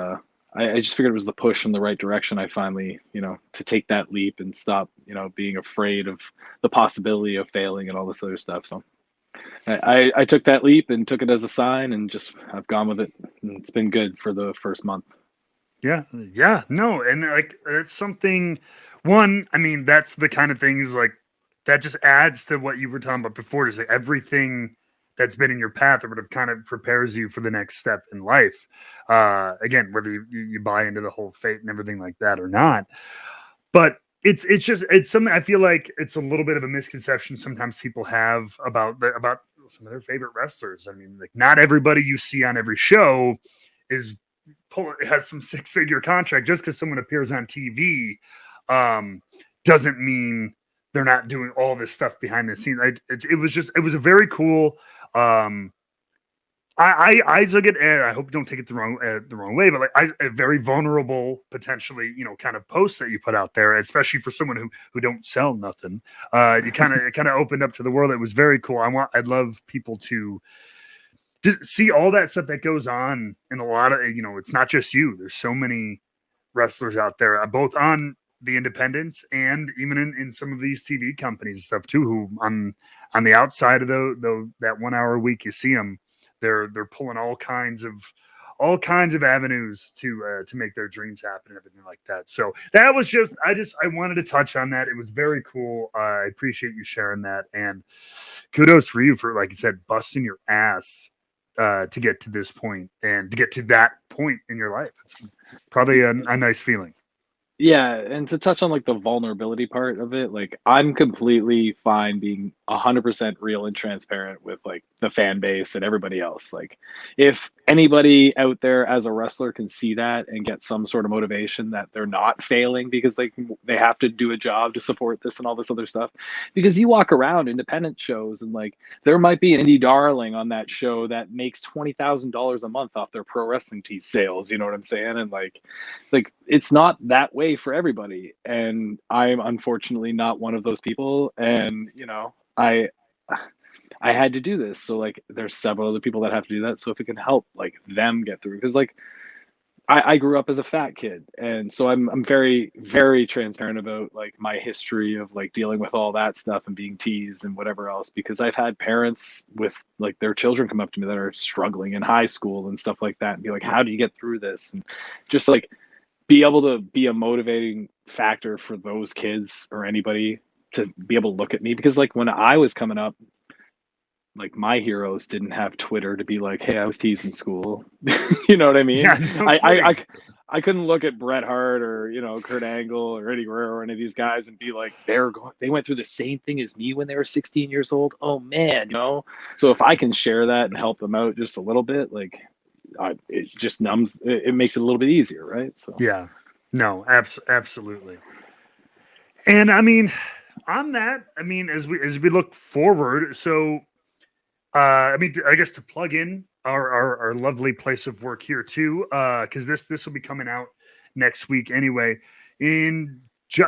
I just figured it was the push in the right direction. I finally, to take that leap and stop, being afraid of the possibility of failing and all this other stuff. So I took that leap and took it as a sign, and just I've gone with it. And it's been good for the first month. Yeah, yeah, no, and like that's something. One, I mean, that's the kind of things like that just adds to what you were talking about before. Just like everything that's been in your path, or whatever, kind of prepares you for the next step in life. Again, whether you buy into the whole fate and everything like that or not, but it's something I feel like it's a little bit of a misconception sometimes people have about some of their favorite wrestlers. I mean, like not everybody you see on every show is has some six-figure contract. Just because someone appears on TV um, doesn't mean they're not doing all this stuff behind the scenes. It was a very cool. I took it, and I hope you don't take it the wrong way, but like a very vulnerable, potentially, kind of post that you put out there, especially for someone who don't sell nothing. You kind of opened up to the world. It was very cool. I'd love people to see all that stuff that goes on in a lot of, it's not just you. There's so many wrestlers out there, both on the independents and even in some of these TV companies and stuff too, who on the outside of that 1 hour a week you see them, they're pulling all kinds of avenues to make their dreams happen and everything like that. So that was I wanted to touch on that. It was very cool. I appreciate you sharing that, and kudos for you for, like you said, busting your ass to get to this point and to get to that point in your life. It's probably a nice feeling. Yeah, and to touch on like the vulnerability part of it, like I'm completely fine being 100% real and transparent with like the fan base and everybody else. Like if anybody out there as a wrestler can see that and get some sort of motivation that they're not failing because they have to do a job to support this and all this other stuff. Because you walk around independent shows and like there might be an indie darling on that show that makes $20,000 a month off their pro wrestling tee sales, you know what I'm saying? And like it's not that way for everybody, and I'm unfortunately not one of those people. And I had to do this, so like there's several other people that have to do that, so if it can help like them get through, because like I grew up as a fat kid, and so I'm very very transparent about like my history of like dealing with all that stuff and being teased and whatever else, because I've had parents with like their children come up to me that are struggling in high school and stuff like that and be like, how do you get through this? And just like be able to be a motivating factor for those kids or anybody to be able to look at me, because like when I was coming up, like my heroes didn't have Twitter to be like, hey, I was teased in school. You know what I mean? Yeah, no I, I kidding. I I couldn't look at Bret Hart or Kurt Angle or Eddie Guerrero or any of these guys and be like, they went through the same thing as me when they were 16 years old. Oh man, So if I can share that and help them out just a little bit, like it just it makes it a little bit easier, right? So Yeah, no, absolutely. And I mean, on that, I mean, as we look forward, so I mean, I guess to plug in our lovely place of work here too, because this will be coming out next week anyway. In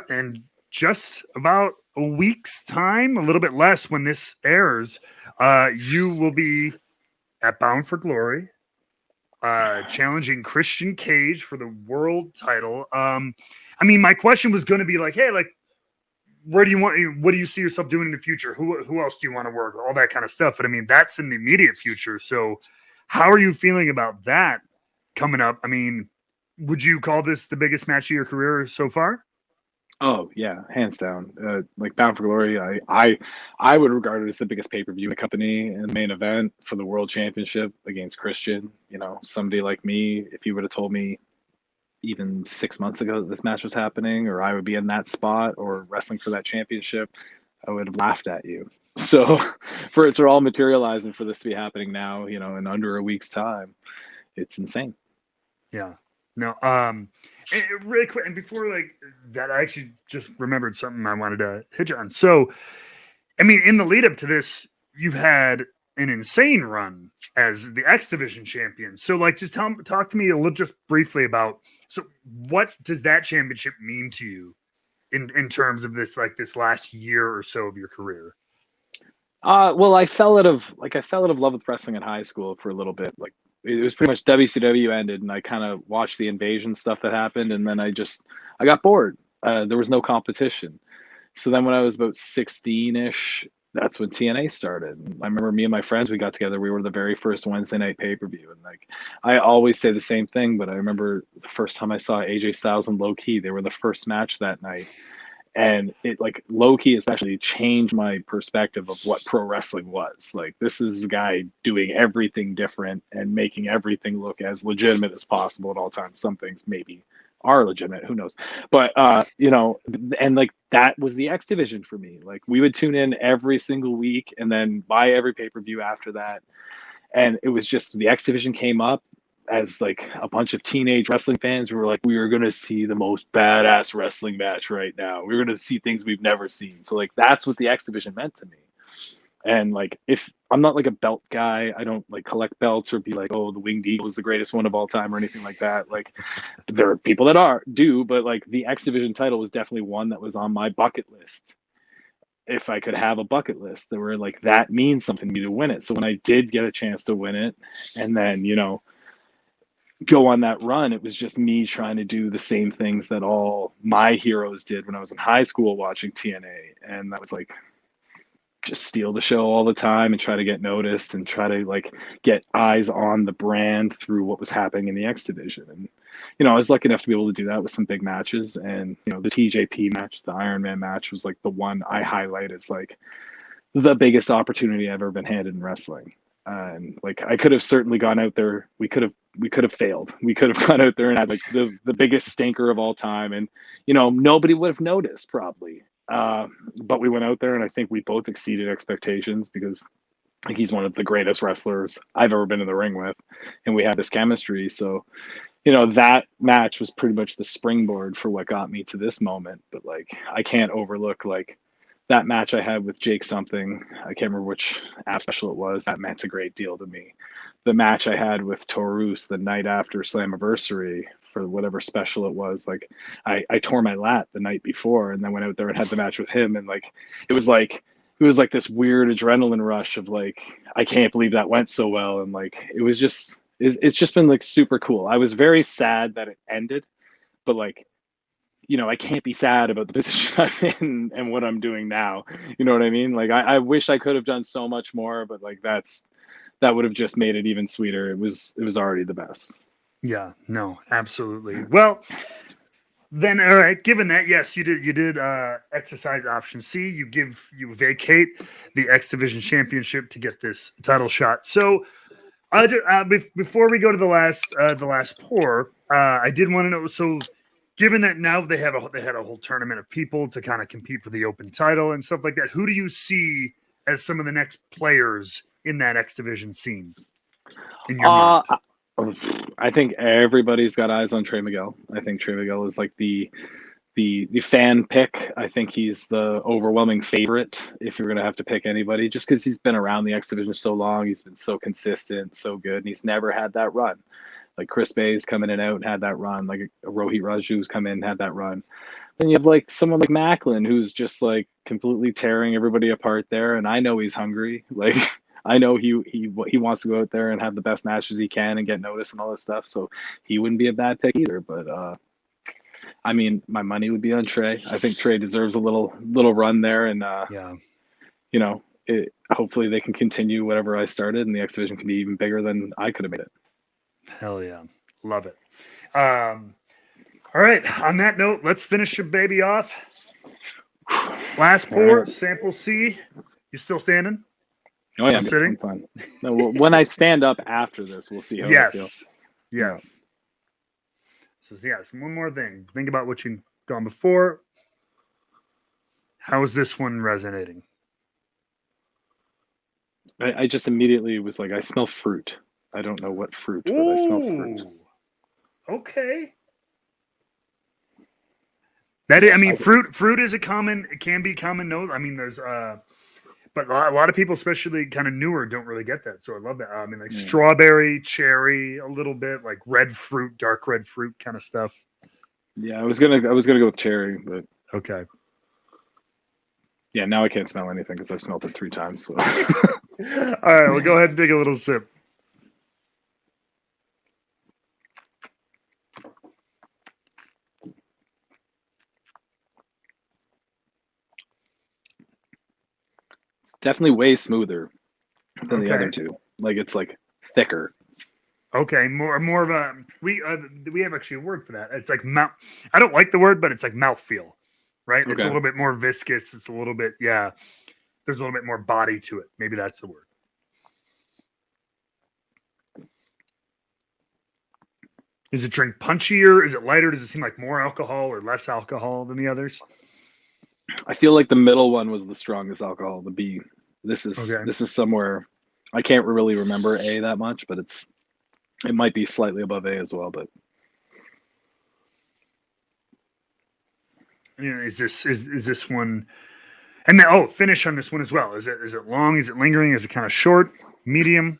and just about a week's time, a little bit less when this airs, you will be at Bound for Glory, challenging Christian Cage for the world title. I mean, my question was going to be like, hey, like, where do you want? What do you see yourself doing in the future? Who else do you want to work? All that kind of stuff. But I mean, that's in the immediate future. So, how are you feeling about that coming up? I mean, would you call this the biggest match of your career so far? Oh yeah, hands down. Like Bound for Glory, I would regard it as the biggest pay per view in the company and main event for the world championship against Christian. You know, somebody like me, if you would have told me even 6 months ago that this match was happening, or I would be in that spot or wrestling for that championship, I would have laughed at you. So, for it to all materialize and for this to be happening now, you know, in under a week's time, it's insane. Yeah. No. And really quick, and before like that, I actually just remembered something I wanted to hit you on. So, I mean, in the lead up to this, you've had an insane run as the X Division champion. So, like, just talk to me a little, just briefly about. So, what does that championship mean to you in terms of this, like, this last year or so of your career? Well, I fell out of love with wrestling in high school for a little bit. Like it was pretty much WCW ended, and I kind of watched the invasion stuff that happened, and then I got bored. There was no competition. So then when I was about 16-ish, that's when TNA started. I remember me and my friends, we got together. We were the very first Wednesday night pay-per-view. And like I always say the same thing, but I remember the first time I saw AJ Styles and Low Key, they were the first match that night. And it like low key especially changed my perspective of what pro wrestling was. Like this is a guy doing everything different and making everything look as legitimate as possible at all times. Some things maybe are legitimate, who knows? But you know, and like that was the X division for me. Like we would tune in every single week and then buy every pay-per-view after that. And it was just the X division came up as like a bunch of teenage wrestling fans. We were like, we are gonna see the most badass wrestling match right now. We're gonna see things we've never seen. So like that's what the X division meant to me. And like if I'm not like a belt guy, I don't like collect belts or be like, oh, the Winged Eagle is the greatest one of all time or anything like that. Like there are people that are do, but like the X division title was definitely one that was on my bucket list. If I could have a bucket list, there were like that means something to me to win it. So when I did get a chance to win it, and then you know go on that run, it was just me trying to do the same things that all my heroes did when I was in high school watching TNA. And that was like just steal the show all the time and try to get noticed and try to like get eyes on the brand through what was happening in the X division. And, you know, I was lucky enough to be able to do that with some big matches. And, you know, the TJP match, the Iron Man match was like the one I highlight as like the biggest opportunity I've ever been handed in wrestling. And like I could have certainly gone out there. We could have failed. We could have gone out there and had like the biggest stinker of all time, and you know nobody would have noticed probably. But we went out there, and I think we both exceeded expectations because like he's one of the greatest wrestlers I've ever been in the ring with, and we had this chemistry. So you know that match was pretty much the springboard for what got me to this moment. But like I can't overlook like that match I had with Jake something. I can't remember which app special it was. That meant a great deal to me. The match I had with Torus the night after Slammiversary for whatever special it was, like I tore my lat the night before and then went out there and had the match with him, and like it was like it was like this weird adrenaline rush of like I can't believe that went so well, and like it was just it's just been like super cool. I was very sad that it ended, but like you know, I can't be sad about the position I'm in and what I'm doing now. You know what I mean? Like I wish I could have done so much more, but like that would have just made it even sweeter. It was already the best. Yeah, no, absolutely. Well, then, all right. Given that, yes, you did exercise option C. You vacate the X Division Championship to get this title shot. So, before we go to the last pour, I did want to know. So, given that now they had a whole tournament of people to kind of compete for the open title and stuff like that, who do you see as some of the next players in that X Division scene in your Uh, mind? I think everybody's got eyes on Trey Miguel. I think Trey Miguel is like the fan pick. I think he's the overwhelming favorite if you're gonna have to pick anybody, just because he's been around the X division so long. He's been so consistent, so good, and he's never had that run. like Chris Bay's come in and out and had that run, like a Rohit Raju's come in and had that run. Then you have like someone like Macklin who's just like completely tearing everybody apart there, and I know he's hungry. Like I know he wants to go out there and have the best matches he can and get noticed and all this stuff. So he wouldn't be a bad pick either. But I mean, my money would be on Trey. I think Trey deserves a little run there, and Yeah. you know, hopefully they can continue whatever I started, and the X Division can be even bigger than I could have made it. Hell yeah. Love it. All right. On that note, let's finish your baby off. Last pour, right. sample C. You still standing? Oh yeah, sitting? I'm fine. No, when I stand up after this, we'll see how I feel. Yes. Yes. So yes, one more thing. Think about what you've gone before. How is this one resonating? I just immediately was like, I smell fruit. I don't know what fruit, but I smell fruit. Okay. That is, I mean, fruit is a common. It can be common note. I mean, there's but a lot of people, especially kind of newer, don't really get that. So I love that. I mean, like strawberry, cherry, a little bit like red fruit, dark red fruit kind of stuff. Yeah, I was gonna go with cherry, but okay. Yeah, now I can't smell anything because I've smelled it 3 times. So. All right, well, go ahead and take a little sip. It's definitely way smoother than the other two. Like it's like thicker. Okay, more of a we have actually a word for that. It's like mouth. I don't like the word, but it's like mouthfeel, right? Okay. It's a little bit more viscous. It's a little bit There's a little bit more body to it. Maybe that's the word. Is it drink punchier? Is it lighter? Does it seem like more alcohol or less alcohol than the others? I feel like the middle one was the strongest alcohol. The B. This is somewhere. I can't really remember A that much, but it might be slightly above A as well. But is this one? And then, finish on this one as well. Is it long? Is it lingering? Is it kind of short? Medium?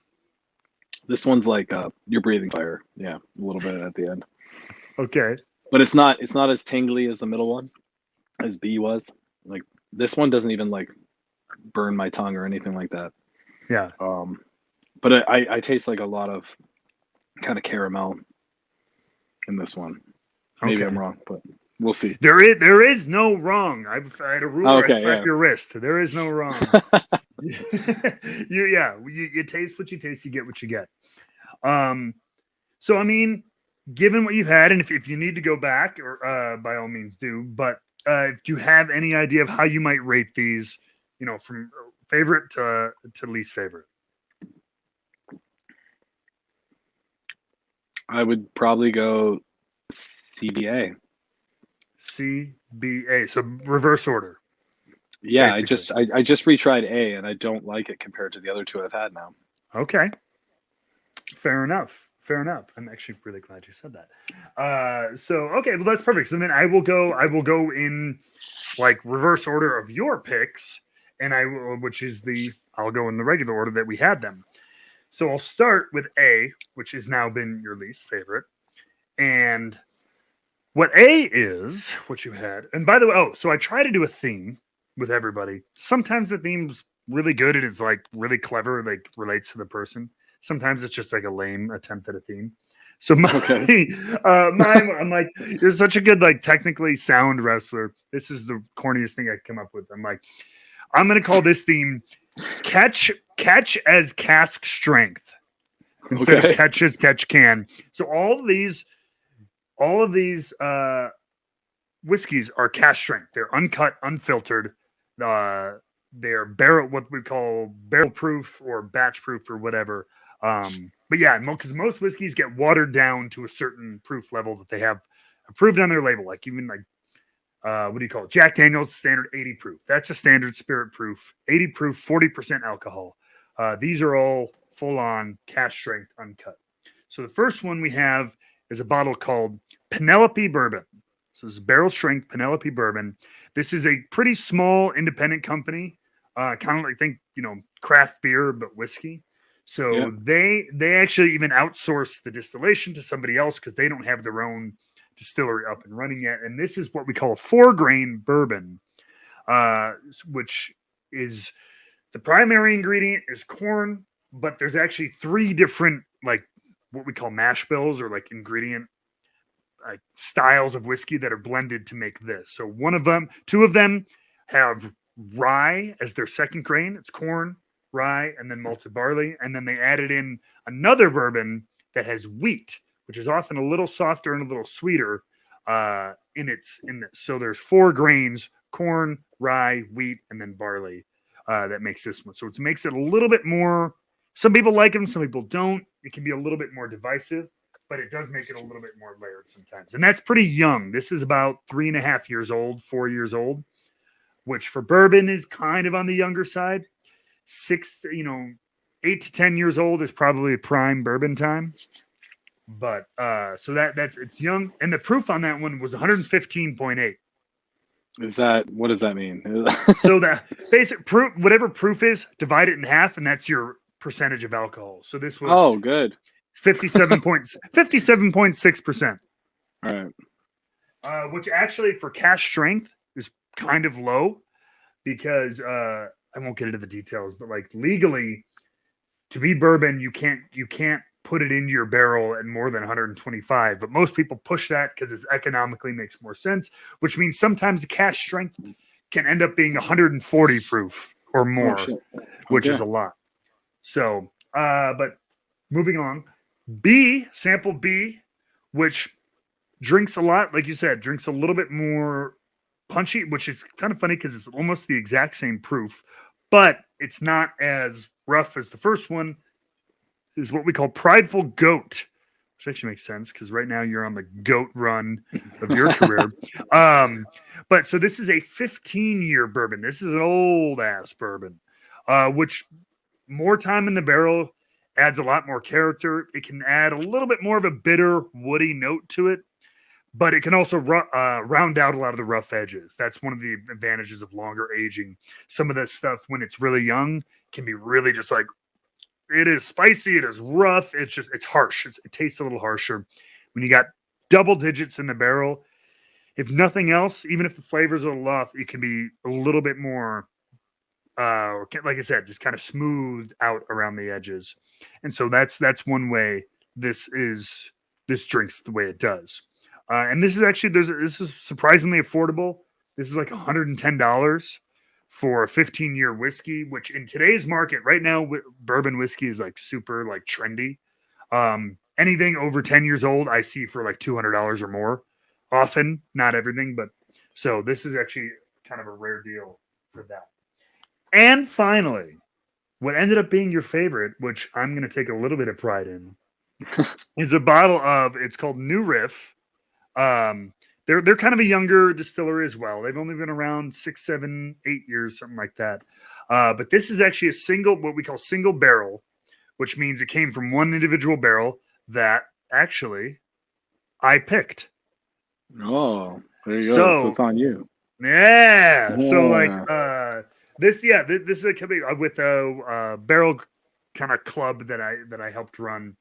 This one's like you're breathing fire. Yeah, a little bit at the end. Okay. But it's not as tingly as the middle one, as B was. Like this one doesn't even like burn my tongue or anything like that. Yeah. But I taste like a lot of kind of caramel in this one. Maybe I'm wrong, but we'll see. There is no wrong. I had a ruler. I slap your wrist. There is no wrong. You taste what you taste. You get what you get. So I mean, given what you've had, and if you need to go back, or by all means do. But do you have any idea of how you might rate these? You know, from favorite to least favorite. I would probably go CBA. CBA. So reverse order. Yeah, basically. I just retried A and I don't like it compared to the other 2 I've had now. Okay. Fair enough. I'm actually really glad you said that. So okay, well that's perfect. So then I will go in like reverse order of your picks, and I'll go in the regular order that we had them. So I'll start with A, which has now been your least favorite. And what A is, what you had. And by the way, so I try to do a theme with everybody. Sometimes the theme's really good and it's like really clever, like relates to the person. Sometimes it's just like a lame attempt at a theme. So mine, I'm like, you're such a good, like technically sound wrestler. This is the corniest thing I can come up with. I'm like, I'm going to call this theme catch as cask strength instead of catch as catch can. So all of these whiskeys are cask strength. They're uncut, unfiltered. They're what we call barrel proof or batch proof or whatever. But yeah, because most whiskeys get watered down to a certain proof level that they have approved on their label. Like even like what do you call it? Jack Daniel's standard 80 proof. That's a standard spirit proof. 80 proof, 40% alcohol. These are all full on cask strength uncut. So the first one we have is a bottle called Penelope Bourbon. So this is barrel strength Penelope Bourbon. This is a pretty small independent company, kind of like craft beer, but whiskey. So Yeah. they actually even outsource the distillation to somebody else because they don't have their own distillery up and running yet. And this is what we call a 4-grain bourbon, which is the primary ingredient is corn, but there's actually 3 different like what we call mash bills or like ingredient like styles of whiskey that are blended to make this. So two of them have rye as their second grain. It's corn, rye, and then malted barley. And then they added in another bourbon that has wheat, which is often a little softer and a little sweeter in this. So there's 4 grains: corn, rye, wheat, and then barley. That makes this one. So it makes it a little bit more. Some people like them, some people don't. It can be a little bit more divisive, but it does make it a little bit more layered sometimes. And that's pretty young. This is about 3.5 years old, 4 years old, which for bourbon is kind of on the younger side. 8 to 10 years old is probably a prime bourbon time. But so that's it's young. And the proof on that one was 115.8. What does that mean? So the basic proof, whatever proof is, divide it in half, and that's your percentage of alcohol. So this was good. 57.6%. All right. Which actually for cash strength is kind of low because I won't get into the details, but like legally to be bourbon, you can't put it into your barrel at more than 125. But most people push that because it economically makes more sense, which means sometimes the cash strength can end up being 140 proof or more, which is a lot. So, but moving on. Sample B, which drinks a lot, like you said, drinks a little bit more punchy, which is kind of funny because it's almost the exact same proof, but it's not as rough as the first one. Is what we call Prideful Goat, which actually makes sense because right now you're on the goat run of your career. But so this is a 15-year bourbon. This is an old ass bourbon, which more time in the barrel adds a lot more character. It can add a little bit more of a bitter, woody note to it, but it can also round out a lot of the rough edges. That's one of the advantages of longer aging. Some of that stuff, when it's really young, can be really just like, it is spicy, it is rough, it's harsh. It tastes a little harsher. When you got double digits in the barrel, if nothing else, even if the flavors are a little off, it can be a little bit more like I said, just kind of smoothed out around the edges. And so that's one way this drinks the way it does. And this is actually this is surprisingly affordable. This is like $110 for a 15-year whiskey, which in today's market right now, bourbon whiskey is like super like trendy. Anything over 10 years old, I see for like $200 or more. Often, not everything, but so this is actually kind of a rare deal for that. And finally, what ended up being your favorite, which I'm going to take a little bit of pride in, is a bottle of. It's called New Riff. They're kind of a younger distillery as well. They've only been around 6, 7, 8 years, something like that. But this is actually what we call single barrel, which means it came from one individual barrel that actually I picked. Oh, there you go. So it's on you. Yeah. So like this is a company with a barrel kind of club that I helped run.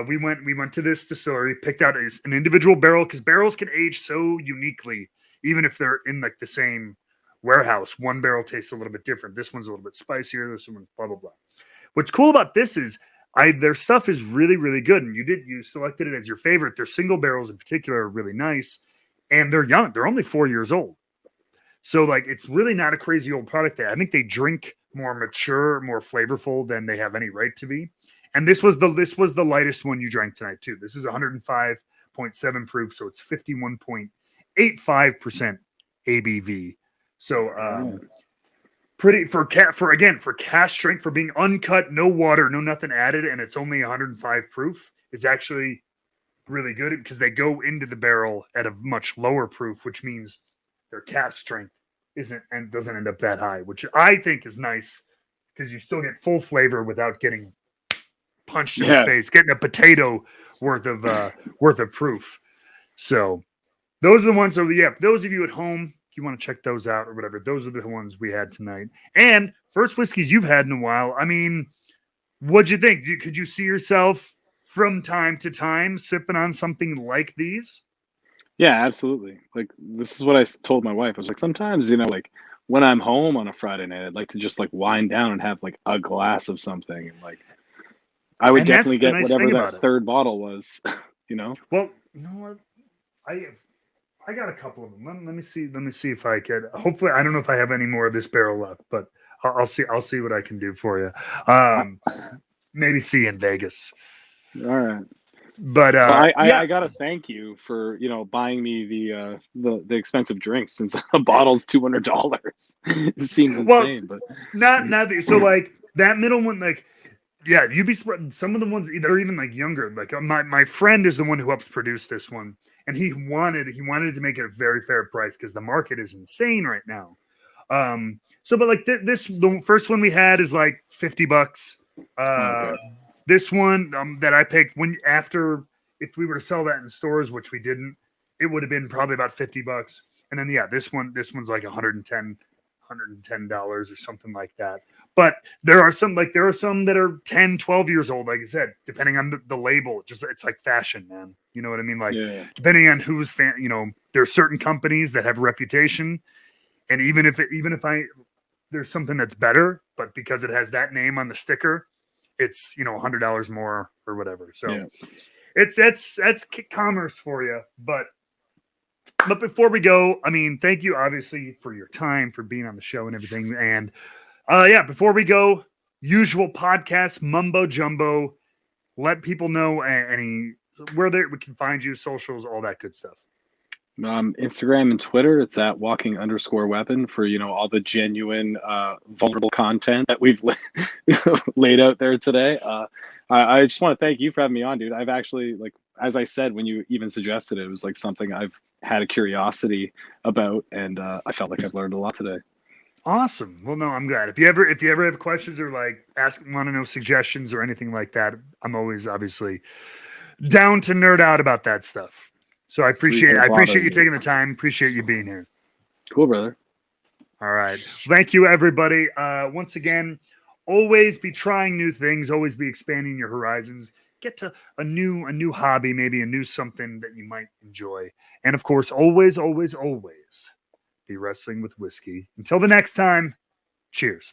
We went to this distillery, picked out an individual barrel because barrels can age so uniquely, even if they're in like the same warehouse. One barrel tastes a little bit different. This one's a little bit spicier. This one's blah blah blah. What's cool about this is their stuff is really really good, and you selected it as your favorite. Their single barrels in particular are really nice, and they're young. They're only 4 years old. So like it's really not a crazy old product there. I think they drink more mature, more flavorful than they have any right to be. And this was the lightest one you drank tonight too. This is 105.7 proof, so it's 51.85% ABV. So pretty for cask strength, for being uncut, no water, no nothing added, and it's only 105 proof is actually really good because they go into the barrel at a much lower proof, which means their cask strength doesn't end up that high, which I think is nice because you still get full flavor without getting punched in the face, getting a potato worth of proof. So those are the ones. So yeah, for those of you at home, if you want to check those out or whatever, those are the ones we had tonight. And first whiskeys you've had in a while. I mean, What'd you think? Could you see yourself from time to time sipping on something like these? Yeah, absolutely. Like this is what told my wife. I was like, sometimes, like when I'm home on a Friday night, I'd like to just like wind down and have like a glass of something, and like I would And definitely that's the get nice thing whatever that about it. third bottle was, you know? Well, you know what? I I got a couple of them. Let me see. Let me see if I could. Hopefully, I don't know if I have any more of this barrel left, but I'll see. I'll see what I can do for you. Uh, Maybe see you in Vegas. All right. But Well, yeah, I gotta thank you for buying me the expensive drinks since a bottle's $200. It seems well, insane, but not the, so like that middle one, like yeah, you'd be surprised. Some of the ones that are even like younger. Like my friend is the one who helps produce this one, and he wanted to make it a very fair price because the market is insane right now. So but like this the first one we had is like $50. okay. This one that I picked when after if we were to sell that in stores, which we didn't, it would have been probably about $50. And then yeah, this one's like 110 dollars or something like that. But there are some that are 10, 12 years old, like I said, depending on the label. Just it's like fashion, man. You know what I mean? Like Yeah. depending on who's fan, there are certain companies that have reputation, and even if I there's something that's better, but because it has that name on the sticker, it's $100 more or whatever. So Yeah. that's commerce for you. But before we go, I mean, thank you obviously for your time, for being on the show and everything. And yeah, before we go, usual podcast mumbo jumbo. Let people know any where we can find you, socials, all that good stuff. Instagram and Twitter, it's at walking_weapon for all the genuine vulnerable content that we've laid out there today. I just want to thank you for having me on, dude. I've actually, like, as I said when you even suggested it, it was like something I've had a curiosity about, and I felt like I've learned a lot today. Awesome. Well, no, I'm glad. If you ever have questions or like want to know suggestions or anything like that, I'm always obviously down to nerd out about that stuff. So I Sweet, appreciate no I bother, appreciate you dude. taking the time. Appreciate you being here. Cool, brother. All right. Thank you, everybody. Once again, always be trying new things. Always be expanding your horizons. Get to a new hobby, maybe a new something that you might enjoy. And of course, always, always, always be wrestling with whiskey. Until the next time, cheers.